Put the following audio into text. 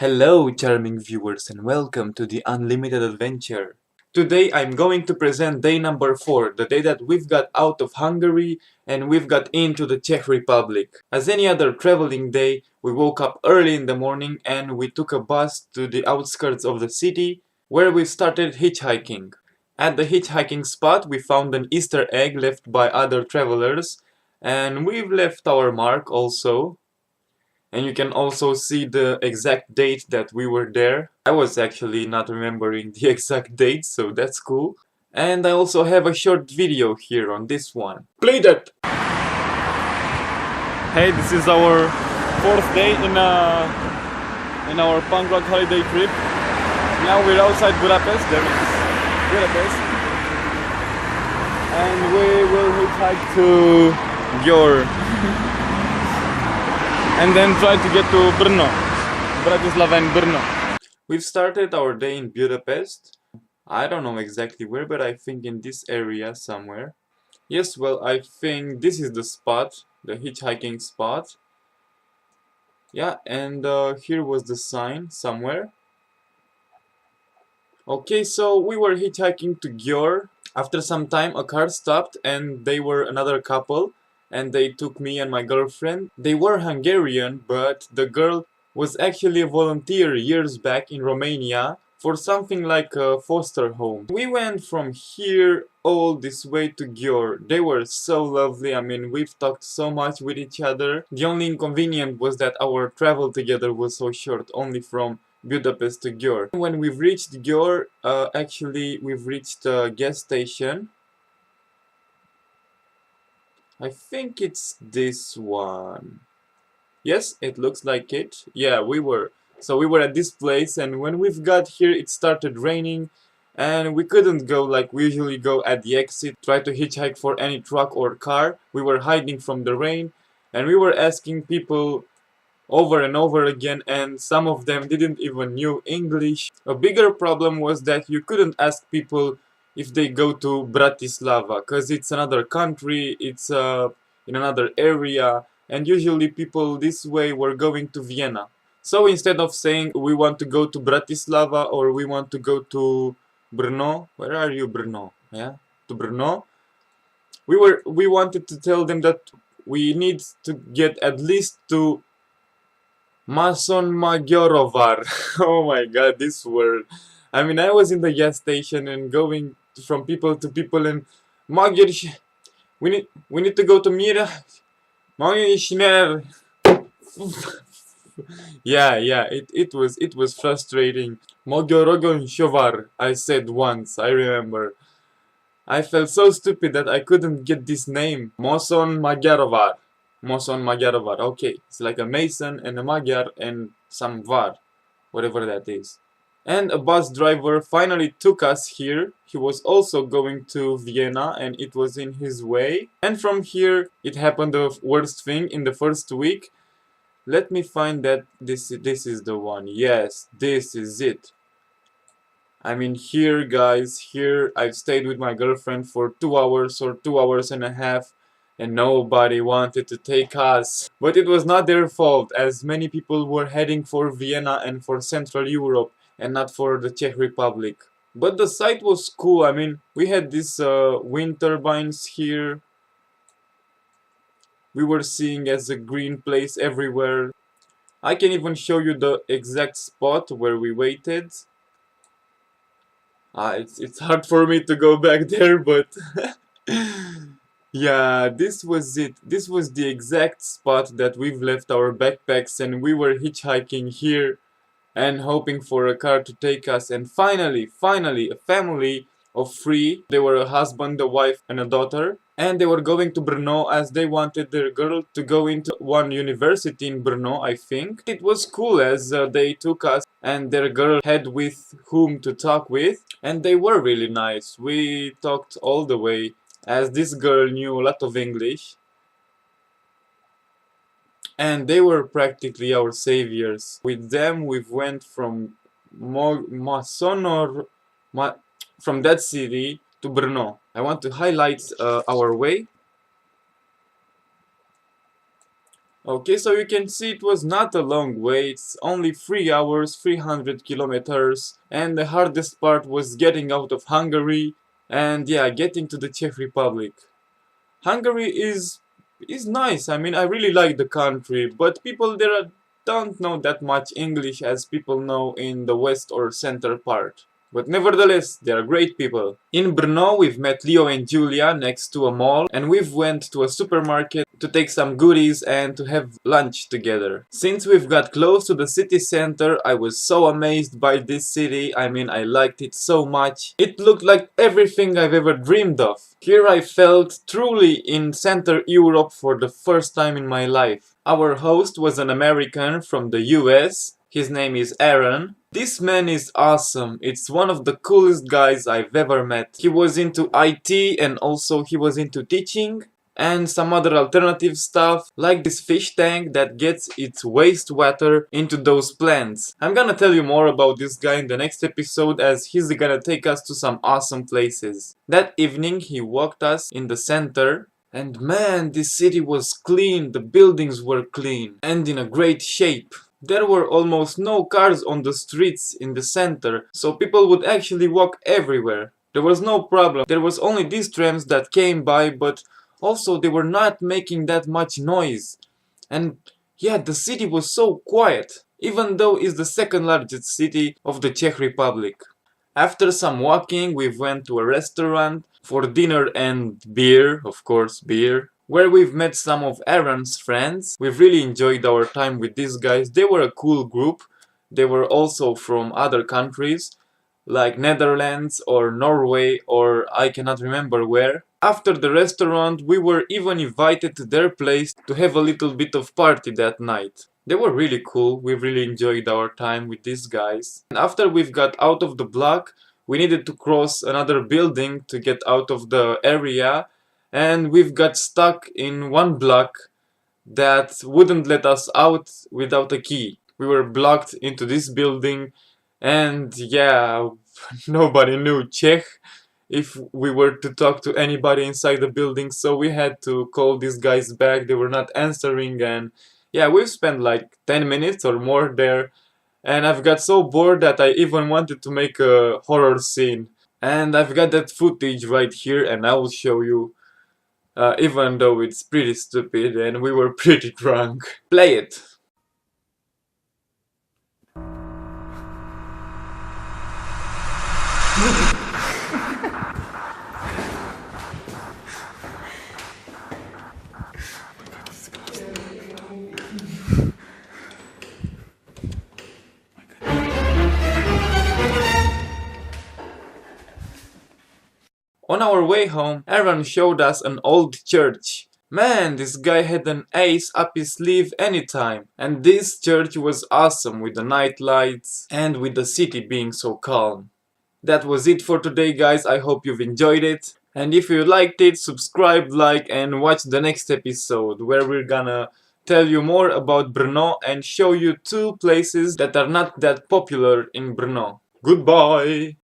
Hello, charming viewers, and welcome to the Unlimited Adventure. Today I'm going to present day number 4, the day that we've got out of Hungary and we've got into the Czech Republic. As any other traveling day, we woke up early in the morning and we took a bus to the outskirts of the city, where we started hitchhiking. At the hitchhiking spot we found an Easter egg left by other travelers, and we've left our mark also. And you can also see the exact date that we were there. I was actually not remembering the exact date, so that's cool. And I also have a short video here on this one. Play that! Hey, this is our 4th day in our punk rock holiday trip. Now we're outside Budapest. There is Budapest. And we will hitchhike to Győr. And then try to get to Brno, Bratislava and Brno. We've started our day in Budapest. I don't know exactly where, but I think in this area somewhere. Yes, well, I think this is the spot, the hitchhiking spot. Yeah, and here was the sign somewhere. Okay, so we were hitchhiking to Győr. After some time, a car stopped and they were another couple. And they took me and my girlfriend. They were Hungarian, but the girl was actually a volunteer years back in Romania for something like a foster home. We went from here all this way to Győr. They were so lovely. I mean, we've talked so much with each other. The only inconvenience was that our travel together was so short, only from Budapest to Győr. When we've reached Győr, actually we've reached a gas station. I think it's this one. Yes, it looks like it. Yeah, we were. So we were at this place, and when we've got here it started raining and we couldn't go like we usually go at the exit, try to hitchhike for any truck or car. We were hiding from the rain and we were asking people over and over again, and some of them didn't even knew English. A bigger problem was that you couldn't ask people if they go to Bratislava, because it's another country, it's in another area, and usually people this way were going to Vienna. So instead of saying we want to go to Bratislava or we want to go to Brno, where are you, Brno? Yeah, to Brno. We wanted to tell them that we need to get at least to Mason Magyarovar. Oh my god, this word. I mean, I was in the gas station and going from people to people and we need to go to Mira. Yeah, it was frustrating. Magyarogon Shovar, I said once, I remember. I felt so stupid that I couldn't get this name. Moson Magyarovar. Moson Magyarovar. Okay, it's like a Mason and a Magyar and some Var, whatever that is. And a bus driver finally took us here. He was also going to Vienna and it was in his way. And from here it happened the worst thing in the first week. Let me find that this is the one. Yes, this is it. I mean, here guys, here I've stayed with my girlfriend for 2 hours or 2 hours and a half and nobody wanted to take us. But it was not their fault, as many people were heading for Vienna and for Central Europe and not for the Czech Republic. But the site was cool. I mean, we had these wind turbines here. We were seeing as a green place everywhere. I can even show you the exact spot where we waited. It's hard for me to go back there, but yeah, this was it. This was the exact spot that we've left our backpacks and we were hitchhiking here and hoping for a car to take us, and finally, a family of 3. They were a husband, a wife and a daughter, and they were going to Brno as they wanted their girl to go into one university in Brno, I think. It was cool as they took us and their girl had with whom to talk with, and they were really nice. We talked all the way as this girl knew a lot of English. And they were practically our saviors. With them, we went from from that city to Brno. I want to highlight our way. Okay, so you can see it was not a long way, it's only 3 hours, 300 kilometers, and the hardest part was getting out of Hungary and yeah, getting to the Czech Republic. Hungary is nice. I mean, I really like the country, but people there don't know that much English as people know in the west or center part. But nevertheless, they are great people. In Brno, we've met Leo and Julia next to a mall, and we've went to a supermarket to take some goodies and to have lunch together. Since we've got close to the city center, I was so amazed by this city. I mean, I liked it so much. It looked like everything I've ever dreamed of. Here I felt truly in Center Europe for the first time in my life. Our host was an American from the US. His name is Aaron. This man is awesome. It's one of the coolest guys I've ever met. He was into IT and also he was into teaching and some other alternative stuff like this fish tank that gets its wastewater into those plants. I'm gonna tell you more about this guy in the next episode as he's gonna take us to some awesome places. That evening he walked us in the center. And man, this city was clean, the buildings were clean and in a great shape. There were almost no cars on the streets in the center, so people would actually walk everywhere. There was no problem, there was only these trams that came by, but also they were not making that much noise. And yeah, the city was so quiet, even though it's the second largest city of the Czech Republic. After some walking, we went to a restaurant for dinner and beer, of course beer, where we've met some of Aaron's friends. We've really enjoyed our time with these guys. They were a cool group. They were also from other countries, like Netherlands or Norway or I cannot remember where. After the restaurant, we were even invited to their place to have a little bit of party that night. They were really cool. We really enjoyed our time with these guys. And after we've got out of the block, we needed to cross another building to get out of the area. And we've got stuck in one block that wouldn't let us out without a key. We were blocked into this building and yeah, nobody knew Czech if we were to talk to anybody inside the building, so we had to call these guys back. They were not answering and yeah, we've spent like 10 minutes or more there and I've got so bored that I even wanted to make a horror scene. And I've got that footage right here and I will show you. Even though it's pretty stupid and we were pretty drunk. Play it! On our way home, Aaron showed us an old church. Man, this guy had an ace up his sleeve anytime. And this church was awesome with the night lights and with the city being so calm. That was it for today, guys. I hope you've enjoyed it. And if you liked it, subscribe, like and watch the next episode where we're gonna tell you more about Brno and show you two places that are not that popular in Brno. Goodbye!